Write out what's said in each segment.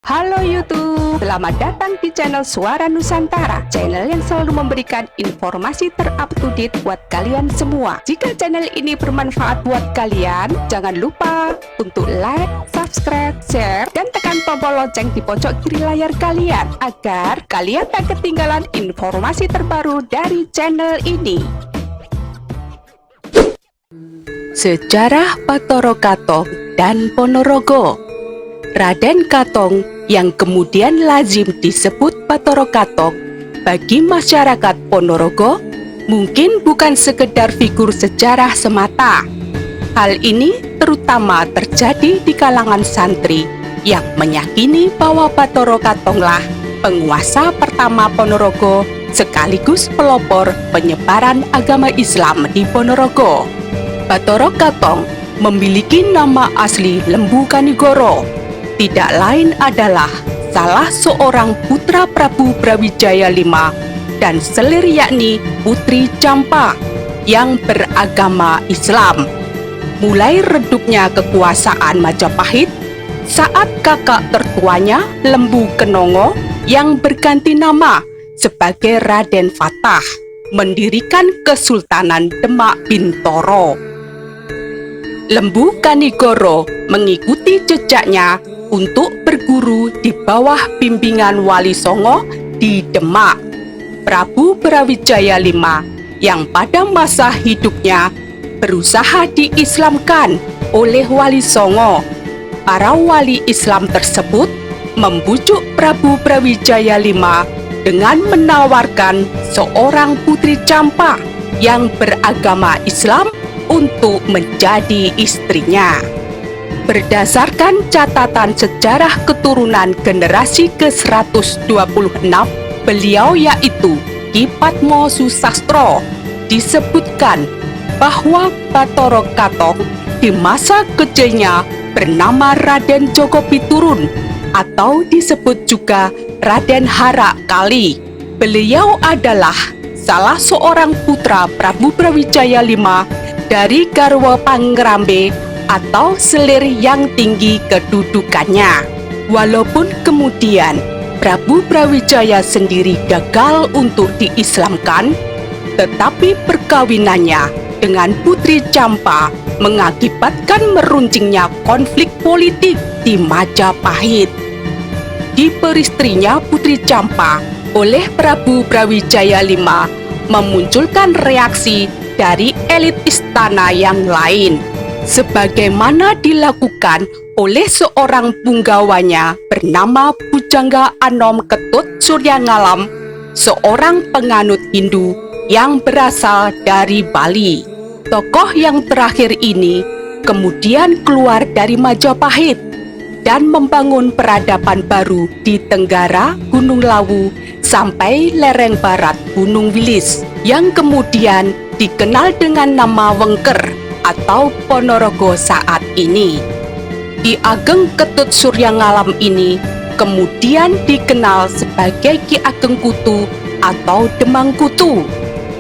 Halo YouTube, selamat datang di channel Suara Nusantara, channel yang selalu memberikan informasi terupdate buat kalian semua. Jika channel ini bermanfaat buat kalian, jangan lupa untuk like, subscribe, share, dan tekan tombol lonceng di pojok kiri layar kalian, agar kalian tak ketinggalan informasi terbaru dari channel ini. Sejarah Bathara Katong dan Ponorogo. Raden Katong yang kemudian lazim disebut Bathara Katong bagi masyarakat Ponorogo mungkin bukan sekedar figur sejarah semata. Hal ini terutama terjadi di kalangan santri yang meyakini bahwa Bathara Katonglah penguasa pertama Ponorogo sekaligus pelopor penyebaran agama Islam di Ponorogo. Bathara Katong memiliki nama asli Lembu Kanigoro. Tidak lain adalah salah seorang putra Prabu Brawijaya V dan selir yakni Putri Campa yang beragama Islam. Mulai redupnya kekuasaan Majapahit saat kakak tertuanya Lembu Kenongo yang berganti nama sebagai Raden Fatah mendirikan Kesultanan Demak Bintoro. Lembu Kanigoro mengikuti jejaknya untuk berguru di bawah bimbingan Wali Songo di Demak. Prabu Brawijaya V yang pada masa hidupnya berusaha diislamkan oleh Wali Songo. Para wali Islam tersebut membujuk Prabu Brawijaya V dengan menawarkan seorang putri Campa yang beragama Islam untuk menjadi istrinya. Berdasarkan catatan sejarah keturunan generasi ke-126 beliau yaitu Ki Padmo Susastro, disebutkan bahwa Bathara Katong di masa kecilnya bernama Raden Joko Piturun atau disebut juga Raden Harak Kali. Beliau adalah salah seorang putra Prabu Brawijaya V dari Garwa Pangrambe atau selir yang tinggi kedudukannya. Walaupun kemudian Prabu Brawijaya sendiri gagal untuk diislamkan, tetapi perkawinannya dengan Putri Campa mengakibatkan meruncingnya konflik politik di Majapahit. Diperistrinya Putri Campa oleh Prabu Brawijaya V memunculkan reaksi dari elit istana yang lain, sebagaimana dilakukan oleh seorang punggawanya bernama Pujangga Anom Ketut Suryangalam, seorang penganut Hindu yang berasal dari Bali. Tokoh yang terakhir ini kemudian keluar dari Majapahit dan membangun peradaban baru di Tenggara Gunung Lawu sampai lereng barat Gunung Wilis yang kemudian dikenal dengan nama Wengker atau Ponorogo saat ini. Ki Ageng Ketut Suryangalam ini kemudian dikenal sebagai Ki Ageng Kutu atau Demang Kutu,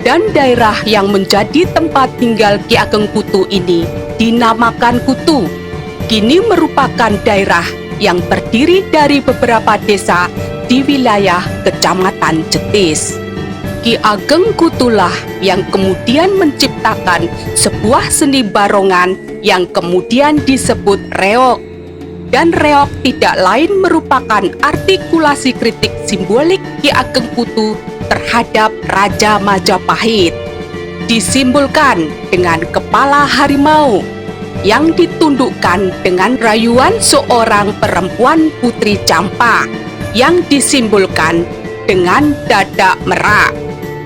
dan daerah yang menjadi tempat tinggal Ki Ageng Kutu ini dinamakan Kutu. Kini merupakan daerah yang terdiri dari beberapa desa di wilayah Kecamatan Jetis. Ki Ageng Kutulah yang kemudian menciptakan sebuah seni barongan yang kemudian disebut reog. Dan reog tidak lain merupakan artikulasi kritik simbolik Ki Ageng Kutu terhadap Raja Majapahit. Disimbolkan dengan kepala harimau yang ditundukkan dengan rayuan seorang perempuan Putri Campa yang disimbolkan dengan dada merak.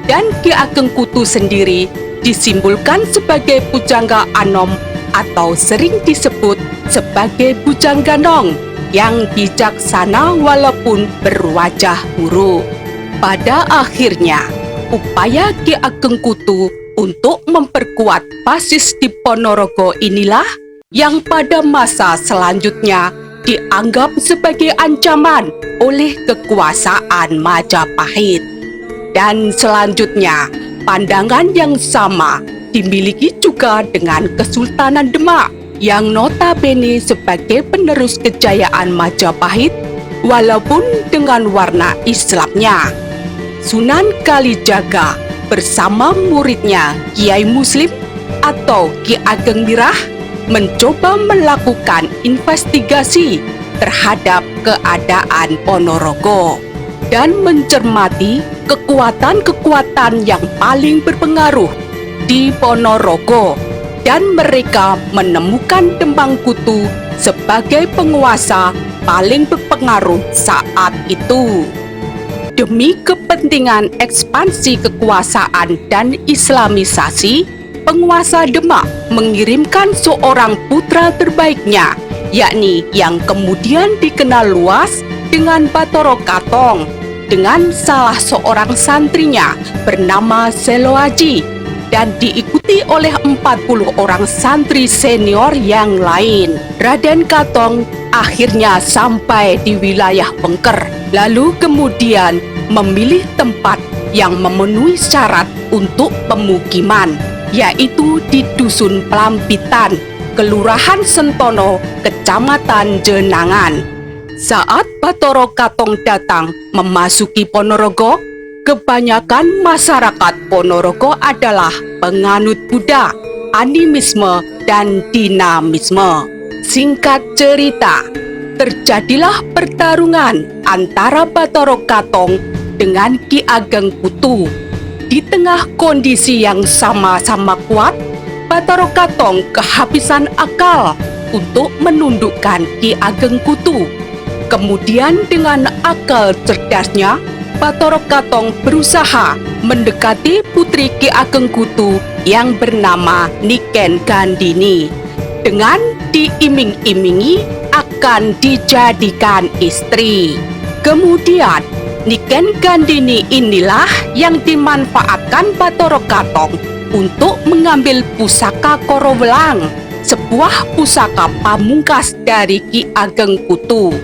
Dan Ki Ageng Kutu sendiri disimbolkan sebagai Pujangga Anom atau sering disebut sebagai Pujangganong yang bijaksana walaupun berwajah buruk. Pada akhirnya, upaya Ki Ageng Kutu untuk memperkuat basis di Ponorogo inilah yang pada masa selanjutnya dianggap sebagai ancaman oleh kekuasaan Majapahit. Dan selanjutnya, pandangan yang sama dimiliki juga dengan Kesultanan Demak yang notabene sebagai penerus kejayaan Majapahit walaupun dengan warna Islamnya. Sunan Kalijaga bersama muridnya Kiai Muslim atau Ki Ageng Mirah mencoba melakukan investigasi terhadap keadaan Ponorogo dan mencermati kekuatan-kekuatan yang paling berpengaruh di Ponorogo, dan mereka menemukan Demang Kutu sebagai penguasa paling berpengaruh saat itu. Demi kepentingan ekspansi kekuasaan dan Islamisasi, penguasa Demak mengirimkan seorang putra terbaiknya, yakni yang kemudian dikenal luas dengan Bathara Katong, dengan salah seorang santrinya bernama Seloaji, dan diikuti oleh 40 orang santri senior yang lain. Raden Katong akhirnya sampai di wilayah Pengker, lalu kemudian memilih tempat yang memenuhi syarat untuk pemukiman, yaitu di Dusun Pelampitan, Kelurahan Sentono, Kecamatan Jenangan. Saat Bathara Katong datang memasuki Ponorogo, kebanyakan masyarakat Ponorogo adalah penganut Buddha, animisme, dan dinamisme. Singkat cerita, terjadilah pertarungan antara Bathara Katong dengan Ki Ageng Kutu. Di tengah kondisi yang sama-sama kuat, Bathara Katong kehabisan akal untuk menundukkan Ki Ageng Kutu. Kemudian dengan akal cerdasnya, Bathara Katong berusaha mendekati putri Ki Ageng Kutu yang bernama Niken Gandini dengan diiming-imingi akan dijadikan istri. Kemudian Niken Gandini inilah yang dimanfaatkan Bathara Katong untuk mengambil pusaka Korowelang, sebuah pusaka pamungkas dari Ki Ageng Kutu.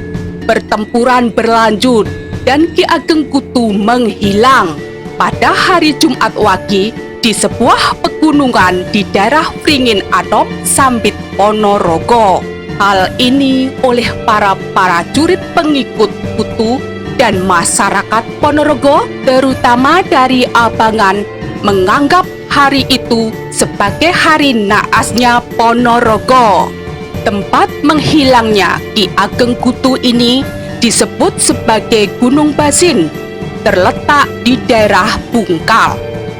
Pertempuran berlanjut dan Ki Ageng Kutu menghilang pada hari Jumat Wage di sebuah pegunungan di daerah Pringin Adop, Sambit, Ponorogo. Hal ini oleh para prajurit pengikut Kutu dan masyarakat Ponorogo, terutama dari Abangan, menganggap hari itu sebagai hari naasnya Ponorogo. Tempat menghilangnya Ki Ageng Kutu ini disebut sebagai Gunung Basin, terletak di daerah Bungkal.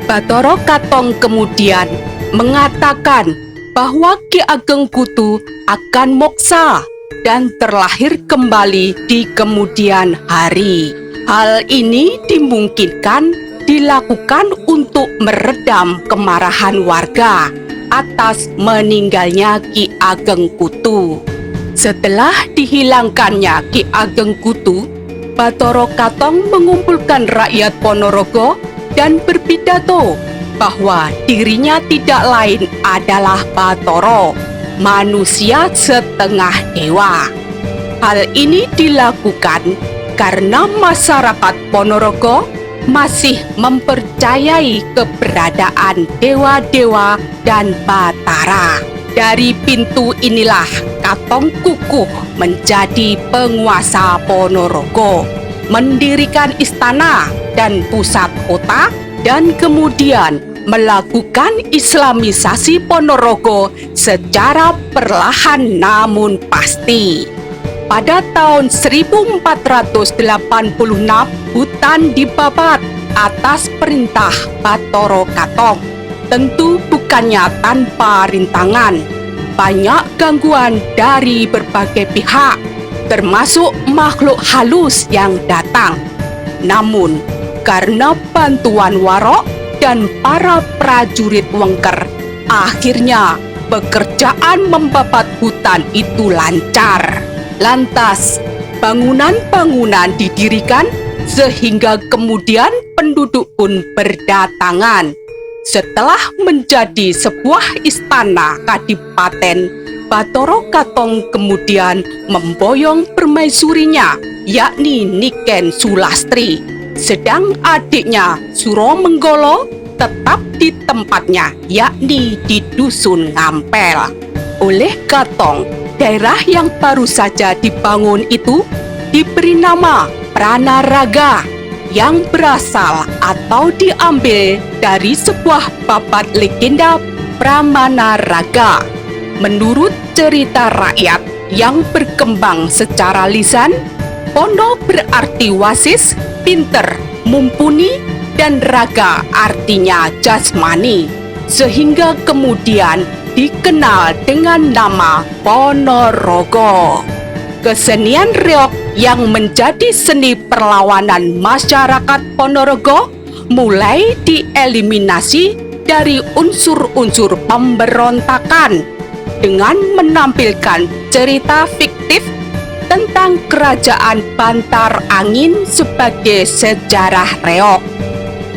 Bathara Katong kemudian mengatakan bahwa Ki Ageng Kutu akan moksa dan terlahir kembali di kemudian hari. Hal ini dimungkinkan dilakukan untuk meredam kemarahan warga atas meninggalnya Ki Ageng Kutu. Setelah dihilangkannya Ki Ageng Kutu, Bathara Katong mengumpulkan rakyat Ponorogo dan berpidato bahwa dirinya tidak lain adalah Bathara, manusia setengah dewa. Hal ini dilakukan karena masyarakat Ponorogo masih mempercayai keberadaan dewa-dewa dan Bathara. Dari pintu inilah Katong kukuh menjadi penguasa Ponorogo, mendirikan istana dan pusat kota, dan kemudian melakukan Islamisasi Ponorogo secara perlahan namun pasti. Pada tahun 1486, hutan dibabat atas perintah Bathara Katong. Tentu bukannya tanpa rintangan. Banyak gangguan dari berbagai pihak, termasuk makhluk halus yang datang. Namun, karena bantuan Warok dan para prajurit Wengker, akhirnya pekerjaan membabat hutan itu lancar. Lantas, bangunan-bangunan didirikan sehingga kemudian penduduk pun berdatangan. Setelah menjadi sebuah istana kadipaten, Bathara Katong kemudian memboyong permaisurinya, yakni Niken Sulastri. Sedang adiknya Suromenggolo tetap di tempatnya, yakni di Dusun Ngampel. Oleh Katong, daerah yang baru saja dibangun itu diberi nama Pranaraga yang berasal atau diambil dari sebuah babat legenda Pramanaraga. Menurut cerita rakyat yang berkembang secara lisan, Pono berarti wasis, pinter, mumpuni, dan raga artinya jasmani, sehingga kemudian dikenal dengan nama Ponorogo. Kesenian reog yang menjadi seni perlawanan masyarakat Ponorogo mulai dieliminasi dari unsur-unsur pemberontakan dengan menampilkan cerita fiktif tentang kerajaan Bantar Angin sebagai sejarah reog,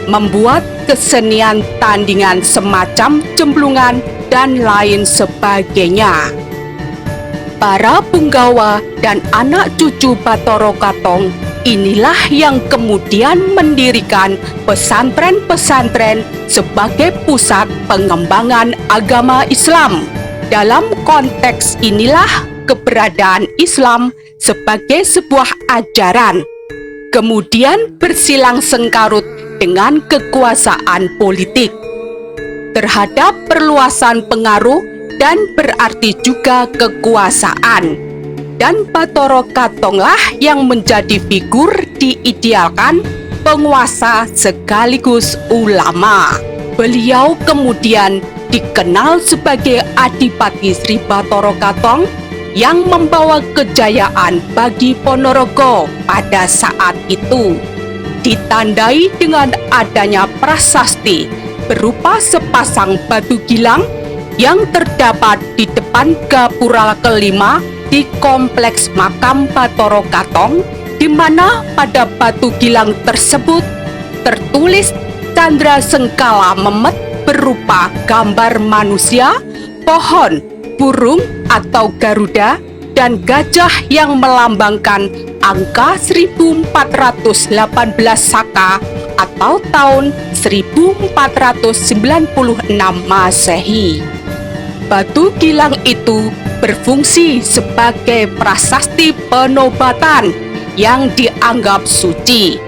membuat kesenian tandingan semacam jemblungan dan lain sebagainya. Para punggawa dan anak cucu Bathara Katong inilah yang kemudian mendirikan pesantren-pesantren sebagai pusat pengembangan agama Islam. Dalam konteks inilah keberadaan Islam sebagai sebuah ajaran kemudian bersilang sengkarut dengan kekuasaan politik terhadap perluasan pengaruh dan berarti juga kekuasaan. Dan Bathara Katonglah yang menjadi figur diidealkan penguasa sekaligus ulama. Beliau kemudian dikenal sebagai Adipati Sri Bathara Katong yang membawa kejayaan bagi Ponorogo pada saat itu. Ditandai dengan adanya prasasti berupa sepasang batu gilang yang terdapat di depan gapura kelima di kompleks makam Bathara Katong, di mana pada batu gilang tersebut tertulis candra sengkala memet berupa gambar manusia, pohon, burung atau garuda, dan gajah yang melambangkan angka 1418 Saka atau tahun 1496 Masehi. Batu gilang itu berfungsi sebagai prasasti penobatan yang dianggap suci.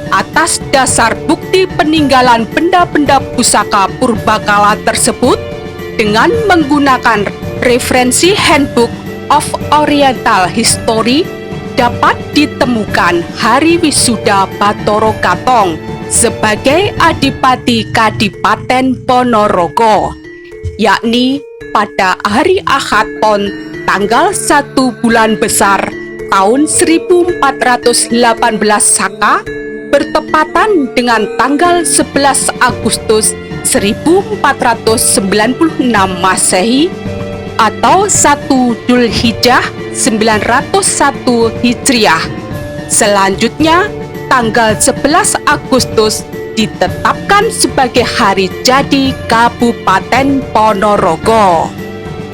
Atas dasar bukti peninggalan benda-benda pusaka purbakala tersebut, dengan menggunakan referensi Handbook of Oriental History, dapat ditemukan hari wisuda Bathara Katong sebagai Adipati Kadipaten Ponorogo, yakni pada hari Ahad Pon tanggal 1 bulan besar tahun 1418 Saka bertepatan dengan tanggal 11 Agustus 1496 Masehi atau 1 Dzulhijjah 901 Hijriah. Selanjutnya, tanggal 11 Agustus ditetapkan sebagai hari jadi Kabupaten Ponorogo.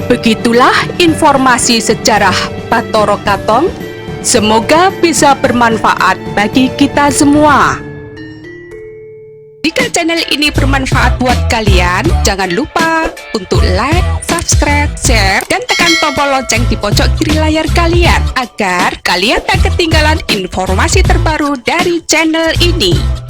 Begitulah informasi sejarah Bathara Katong. Semoga bisa bermanfaat bagi kita semua. Jika channel ini bermanfaat buat kalian, jangan lupa untuk like, subscribe, share, dan tekan tombol lonceng di pojok kiri layar kalian agar kalian tak ketinggalan informasi terbaru dari channel ini.